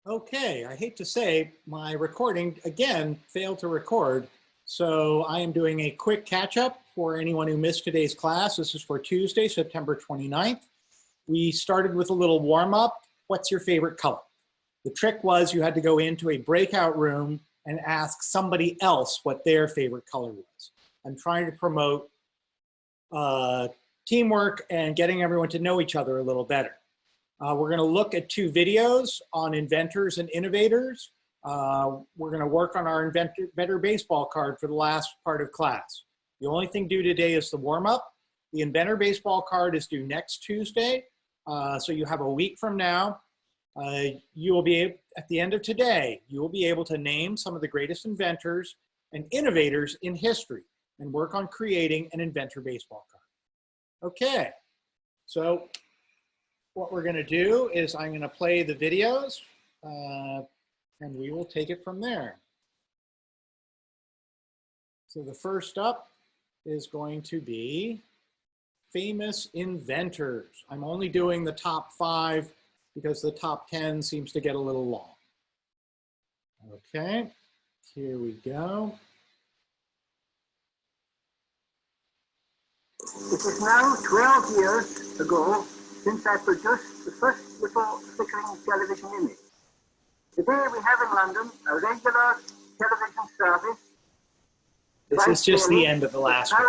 Okay, I hate to say my recording again failed to record. So I am doing a quick catch up for anyone who missed today's class. This is for Tuesday, September 29th. We started with a little warm up. What's your favorite color? The trick was you had to go into a breakout room and ask somebody else what their favorite color was. I'm trying to promote teamwork and getting everyone to know each other a little better. We're going to look at two videos on inventors and innovators. We're going to work on our inventor baseball card for the last part of class. The only thing due today is the warm-up. The inventor baseball card is due next Tuesday, so you have a week from now. You will be able, at the end of today, you will be able to name some of the greatest inventors and innovators in history and work on creating an inventor baseball card. Okay, so what we're going to do is I'm going to play the videos and we will take it from there. So the first up is going to be famous inventors. I'm only doing the top 5 because the top 10 seems to get a little long. Okay, here we go. It is now 12 years ago since I produced the first little flickering television image. Today we have in London a regular television service. This is just the end of the last one.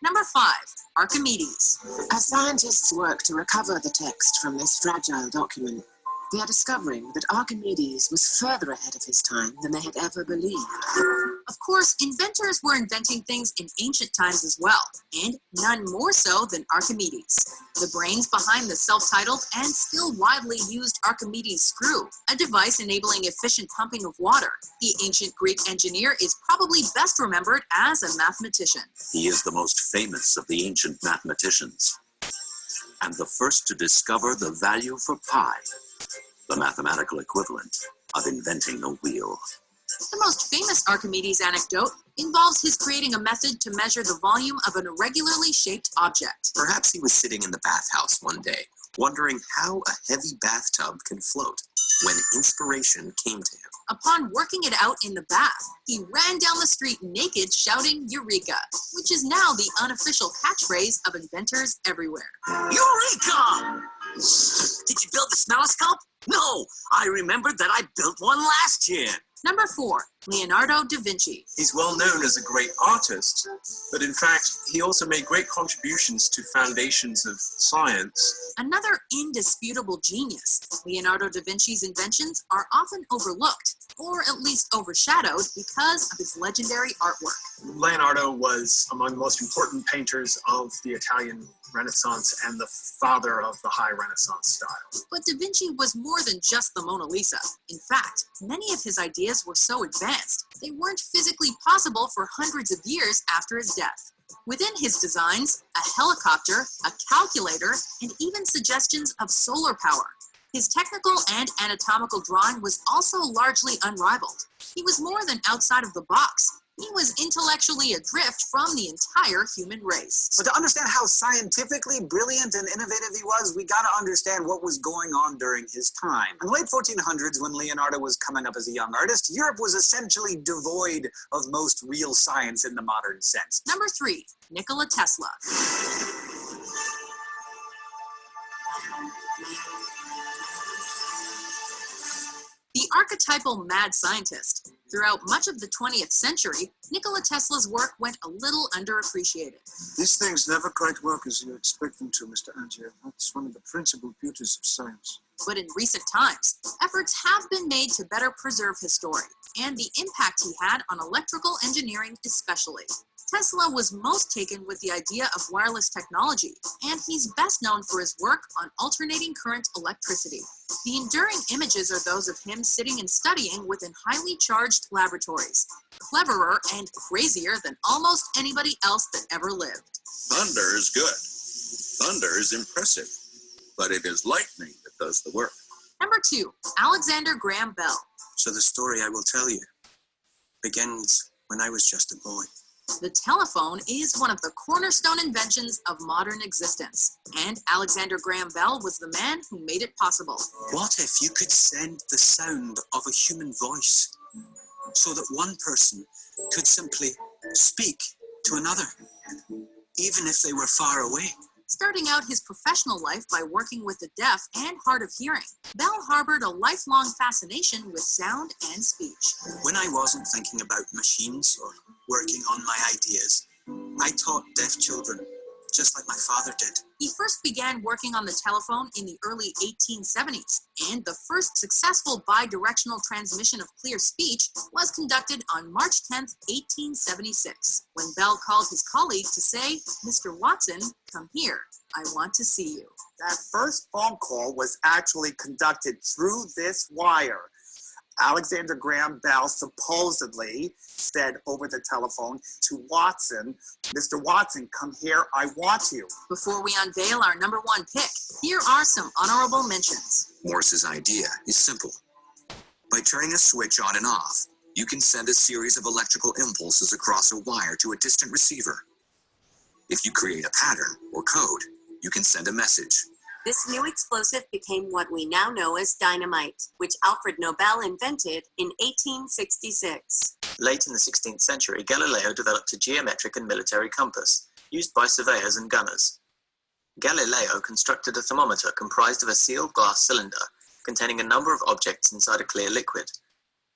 Number 5, Archimedes. As scientists work to recover the text from this fragile document, they are discovering that Archimedes was further ahead of his time than they had ever believed. Of course, inventors were inventing things in ancient times as well, and none more so than Archimedes. The brains behind the self-titled and still widely used Archimedes screw, a device enabling efficient pumping of water. The ancient Greek engineer is probably best remembered as a mathematician. He is the most famous of the ancient mathematicians, and the first to discover the value for pi, the mathematical equivalent of inventing a wheel. The most famous Archimedes anecdote involves his creating a method to measure the volume of an irregularly shaped object. Perhaps he was sitting in the bathhouse one day, wondering how a heavy bathtub can float, when inspiration came to him. Upon working it out in the bath, he ran down the street naked shouting Eureka, which is now the unofficial catchphrase of inventors everywhere. Eureka! Did you build the smeloscope? No, I remembered that I built one last year. Number 4, Leonardo da Vinci. He's well known as a great artist, but in fact, he also made great contributions to foundations of science. Another indisputable genius, Leonardo da Vinci's inventions are often overlooked, or at least overshadowed, because of his legendary artwork. Leonardo was among the most important painters of the Italian Renaissance and the father of the High Renaissance style. But da Vinci was more than just the Mona Lisa. In fact, many of his ideas were so advanced, they weren't physically possible for hundreds of years after his death. Within his designs, a helicopter, a calculator, and even suggestions of solar power. His technical and anatomical drawing was also largely unrivaled. He was more than outside of the box. He was intellectually adrift from the entire human race. But to understand how scientifically brilliant and innovative he was, we got to understand what was going on during his time. In the late 1400s, when Leonardo was coming up as a young artist, Europe was essentially devoid of most real science in the modern sense. Number 3, Nikola Tesla. The archetypal mad scientist. Throughout much of the 20th century, Nikola Tesla's work went a little underappreciated. These things never quite work as you expect them to, Mr. Angier. That's one of the principal beauties of science. But in recent times, efforts have been made to better preserve his story, and the impact he had on electrical engineering especially. Tesla was most taken with the idea of wireless technology, and he's best known for his work on alternating current electricity. The enduring images are those of him sitting and studying within highly charged laboratories, cleverer and crazier than almost anybody else that ever lived. Thunder is good. Thunder is impressive, but it is lightning that does the work. Number 2, Alexander Graham Bell. So the story I will tell you begins when I was just a boy. The telephone is one of the cornerstone inventions of modern existence, and Alexander Graham Bell was the man who made it possible. What if you could send the sound of a human voice so that one person could simply speak to another, even if they were far away? Starting out his professional life by working with the deaf and hard of hearing, Bell harbored a lifelong fascination with sound and speech. When I wasn't thinking about machines or working on my ideas, I taught deaf children, just like my father did. He first began working on the telephone in the early 1870s, and the first successful bi-directional transmission of clear speech was conducted on March 10, 1876, when Bell called his colleague to say, "Mr. Watson, come here. I want to see you." That first phone call was actually conducted through this wire. Alexander Graham Bell supposedly said over the telephone to Watson, "Mr. Watson, come here, I want you." Before we unveil our number one pick, here are some honorable mentions. Morse's idea is simple. By turning a switch on and off, you can send a series of electrical impulses across a wire to a distant receiver. If you create a pattern or code, you can send a message. This new explosive became what we now know as dynamite, which Alfred Nobel invented in 1866. Late in the 16th century, Galileo developed a geometric and military compass, used by surveyors and gunners. Galileo constructed a thermometer comprised of a sealed glass cylinder containing a number of objects inside a clear liquid.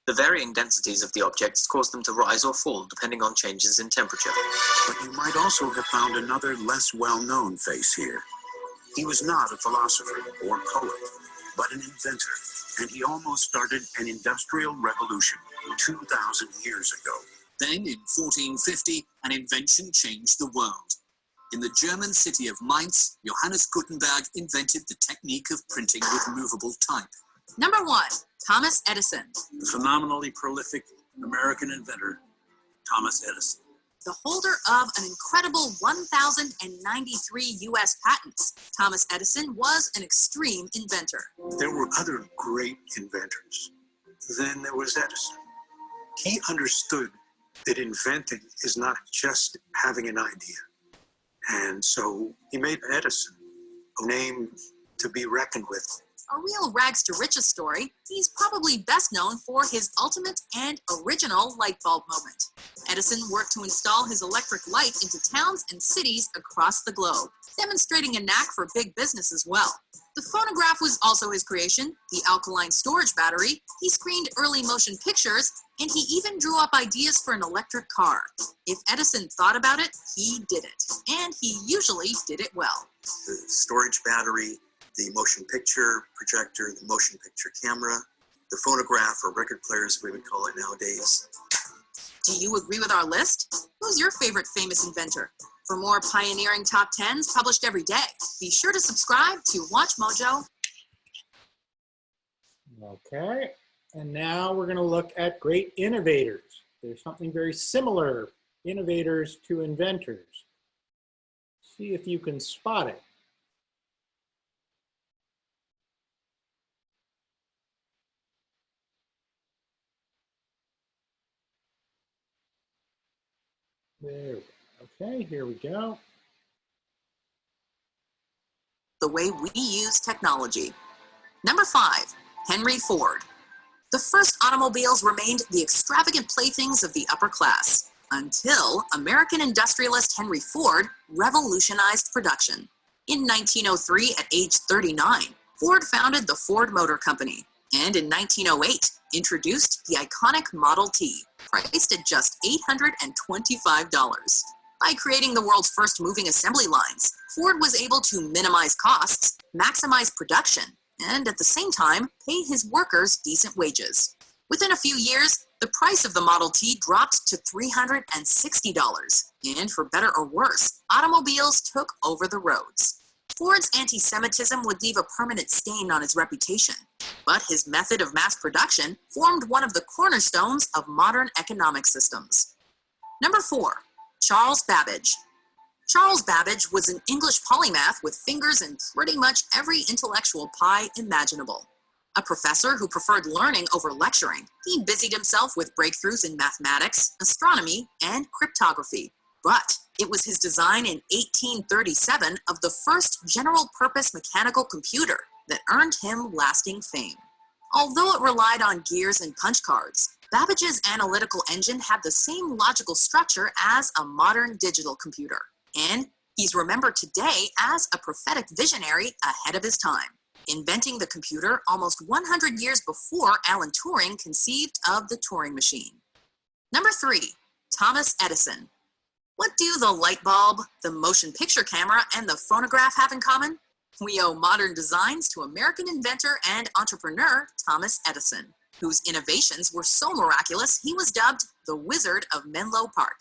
The varying densities of the objects caused them to rise or fall depending on changes in temperature. But you might also have found another less well-known face here. He was not a philosopher or poet, but an inventor, and he almost started an industrial revolution 2,000 years ago. Then, in 1450, an invention changed the world. In the German city of Mainz, Johannes Gutenberg invented the technique of printing with movable type. Number one, Thomas Edison. The phenomenally prolific American inventor, Thomas Edison. The holder of an incredible 1,093 U.S. patents, Thomas Edison was an extreme inventor. There were other great inventors. Then there was Edison. He understood that inventing is not just having an idea. And so he made Edison a name to be reckoned with. A real rags to riches story, he's probably best known for his ultimate and original light bulb moment. Edison worked to install his electric light into towns and cities across the globe, demonstrating a knack for big business as well. The phonograph was also his creation, the alkaline storage battery, he screened early motion pictures, and he even drew up ideas for an electric car. If Edison thought about it, he did it, and he usually did it well. The storage battery, the motion picture projector, the motion picture camera, the phonograph or record player as we would call it nowadays. Do you agree with our list? Who's your favorite famous inventor? For more pioneering top 10s published every day, be sure to subscribe to Watch Mojo. Okay, and now we're going to look at great innovators. There's something very similar, innovators to inventors. See if you can spot it. There we go. Okay, here we go. The way we use technology. Number 5, Henry Ford. The first automobiles remained the extravagant playthings of the upper class until American industrialist Henry Ford revolutionized production. In 1903, at age 39, Ford founded the Ford Motor Company, and in 1908, introduced the iconic Model T, priced at just $825. By creating the world's first moving assembly lines, Ford was able to minimize costs, maximize production, and at the same time, pay his workers decent wages. Within a few years, the price of the Model T dropped to $360, and for better or worse, automobiles took over the roads. Ford's anti-Semitism would leave a permanent stain on his reputation, but his method of mass production formed one of the cornerstones of modern economic systems. Number 4, Charles Babbage. Charles Babbage was an English polymath with fingers in pretty much every intellectual pie imaginable. A professor who preferred learning over lecturing, he busied himself with breakthroughs in mathematics, astronomy, and cryptography. But it was his design in 1837 of the first general-purpose mechanical computer that earned him lasting fame. Although it relied on gears and punch cards, Babbage's analytical engine had the same logical structure as a modern digital computer. And he's remembered today as a prophetic visionary ahead of his time, inventing the computer almost 100 years before Alan Turing conceived of the Turing machine. Number 3, Thomas Edison. What do the light bulb, the motion picture camera, and the phonograph have in common? We owe modern designs to American inventor and entrepreneur Thomas Edison, whose innovations were so miraculous he was dubbed the Wizard of Menlo Park.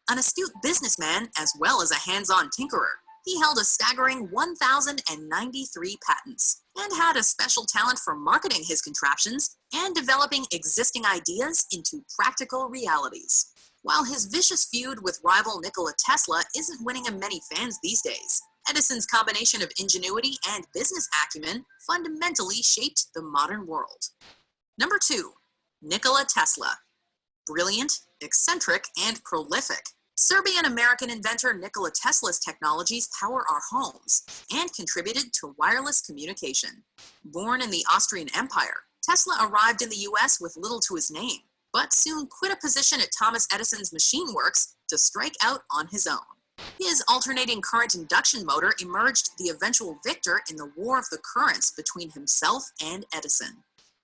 An astute businessman as well as a hands-on tinkerer, he held a staggering 1,093 patents and had a special talent for marketing his contraptions and developing existing ideas into practical realities. While his vicious feud with rival Nikola Tesla isn't winning him many fans these days, Edison's combination of ingenuity and business acumen fundamentally shaped the modern world. Number 2, Nikola Tesla. Brilliant, eccentric, and prolific, Serbian-American inventor Nikola Tesla's technologies power our homes and contributed to wireless communication. Born in the Austrian Empire, Tesla arrived in the US with little to his name, but soon quit a position at Thomas Edison's Machine Works to strike out on his own. His alternating current induction motor emerged the eventual victor in the war of the currents between himself and Edison.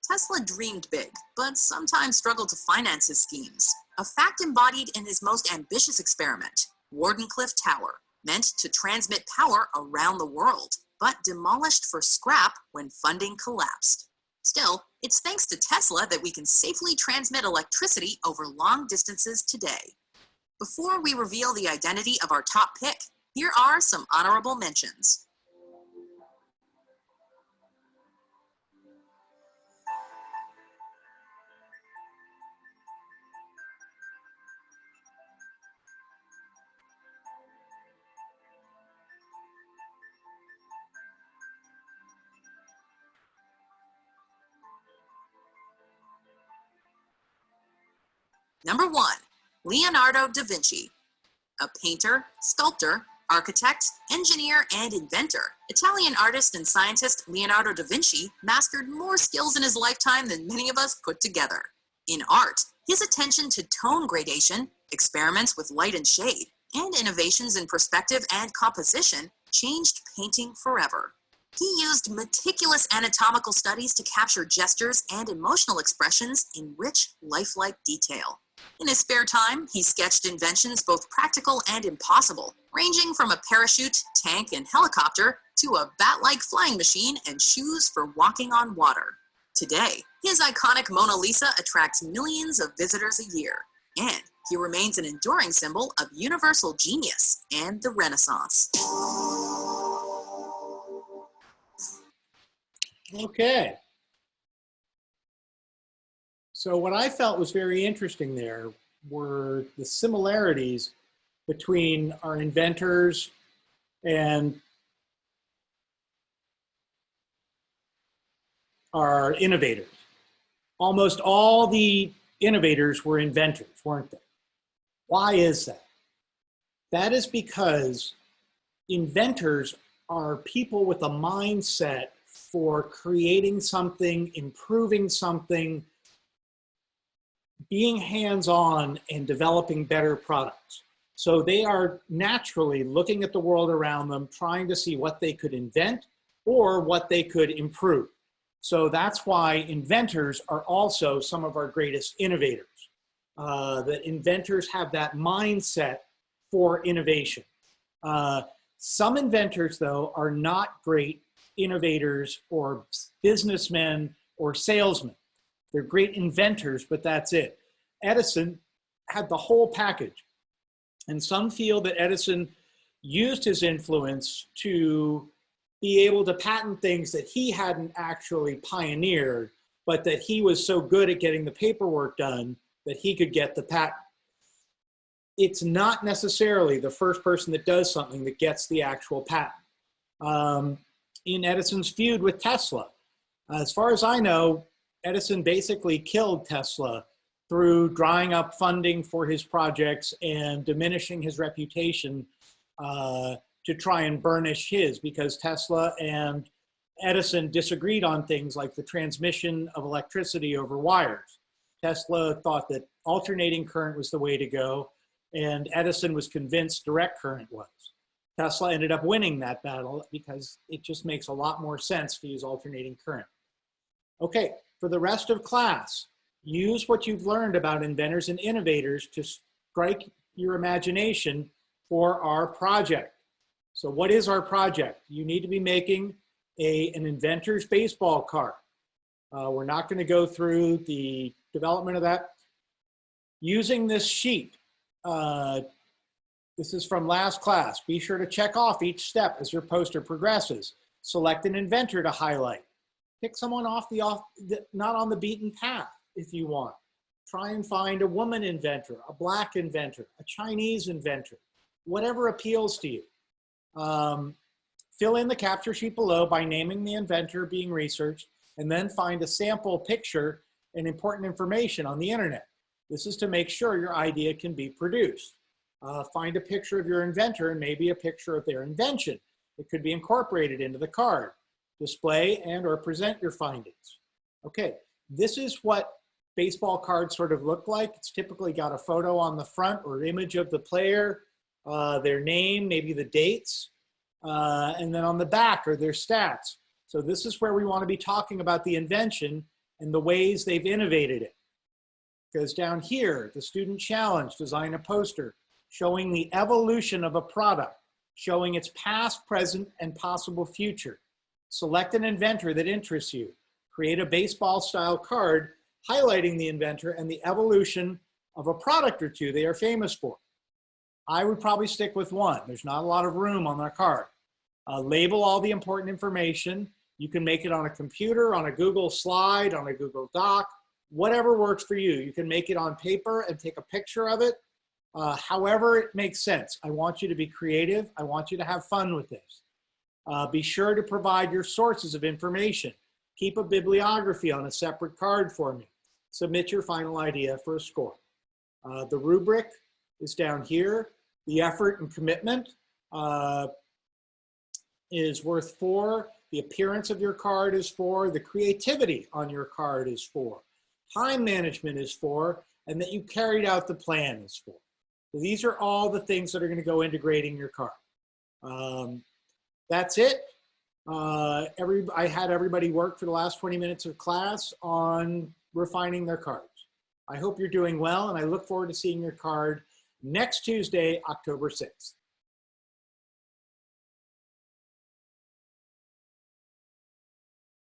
Tesla dreamed big, but sometimes struggled to finance his schemes, a fact embodied in his most ambitious experiment, Wardenclyffe Tower, meant to transmit power around the world, but demolished for scrap when funding collapsed. Still, it's thanks to Tesla that we can safely transmit electricity over long distances today. Before we reveal the identity of our top pick, here are some honorable mentions. Number 1, Leonardo da Vinci. A painter, sculptor, architect, engineer, and inventor, Italian artist and scientist Leonardo da Vinci mastered more skills in his lifetime than many of us put together. In art, his attention to tone gradation, experiments with light and shade, and innovations in perspective and composition changed painting forever. He used meticulous anatomical studies to capture gestures and emotional expressions in rich, lifelike detail. In his spare time, he sketched inventions both practical and impossible, ranging from a parachute, tank, and helicopter to a bat-like flying machine and shoes for walking on water. Today, his iconic Mona Lisa attracts millions of visitors a year, and he remains an enduring symbol of universal genius and the Renaissance. Okay. So what I felt was very interesting there were the similarities between our inventors and our innovators. Almost all the innovators were inventors, weren't they? Why is that? That is because inventors are people with a mindset for creating something, improving something, being hands-on and developing better products. So they are naturally looking at the world around them, trying to see what they could invent or what they could improve. So that's why inventors are also some of our greatest innovators. That inventors have that mindset for innovation. Some inventors, though, are not great innovators or businessmen or salesmen. They're great inventors, but that's it. Edison had the whole package. And some feel that Edison used his influence to be able to patent things that he hadn't actually pioneered, but that he was so good at getting the paperwork done that he could get the patent. It's not necessarily the first person that does something that gets the actual patent. In Edison's feud with Tesla, As far as I know, Edison basically killed Tesla through drying up funding for his projects and diminishing his reputation to try and burnish his, because Tesla and Edison disagreed on things like the transmission of electricity over wires. Tesla thought that alternating current was the way to go, and Edison was convinced direct current was. Tesla ended up winning that battle because it just makes a lot more sense to use alternating current. Okay, for the rest of class, use what you've learned about inventors and innovators to strike your imagination for our project. So what is our project? You need to be making an inventor's baseball card. We're not going to go through the development of that. Using this sheet, this is from last class. Be sure to check off each step as your poster progresses. Select an inventor to highlight. Pick someone not on the beaten path if you want. Try and find a woman inventor, a black inventor, a Chinese inventor, whatever appeals to you. Fill in the capture sheet below by naming the inventor being researched, and then find a sample picture and important information on the internet. This is to make sure your idea can be produced. Find a picture of your inventor and maybe a picture of their invention. It could be incorporated into the card. Display and or present your findings. Okay, this is what baseball cards sort of look like. It's typically got a photo on the front or image of the player, their name, maybe the dates, and then on the back are their stats. So this is where we want to be talking about the invention and the ways they've innovated it. Because down here, the student challenge, design a poster showing the evolution of a product, showing its past, present, and possible future. Select an inventor that interests you. Create a baseball-style card highlighting the inventor and the evolution of a product or two they are famous for. I would probably stick with one. There's not a lot of room on that card. Label all the important information. You can make it on a computer, on a Google slide, on a Google Doc, whatever works for you. You can make it on paper and take a picture of it. However it makes sense. I want you to be creative. I want you to have fun with this. Be sure to provide your sources of information. Keep a bibliography on a separate card for me. Submit your final idea for a score. The rubric is down here. The effort and commitment is worth 4. The appearance of your card is 4. The creativity on your card is 4. Time management is 4. And that you carried out the plan is 4. So these are all the things that are going to go into grading your card. That's it. I had everybody work for the last 20 minutes of class on refining their cards. I hope you're doing well, and I look forward to seeing your card next Tuesday, October 6th.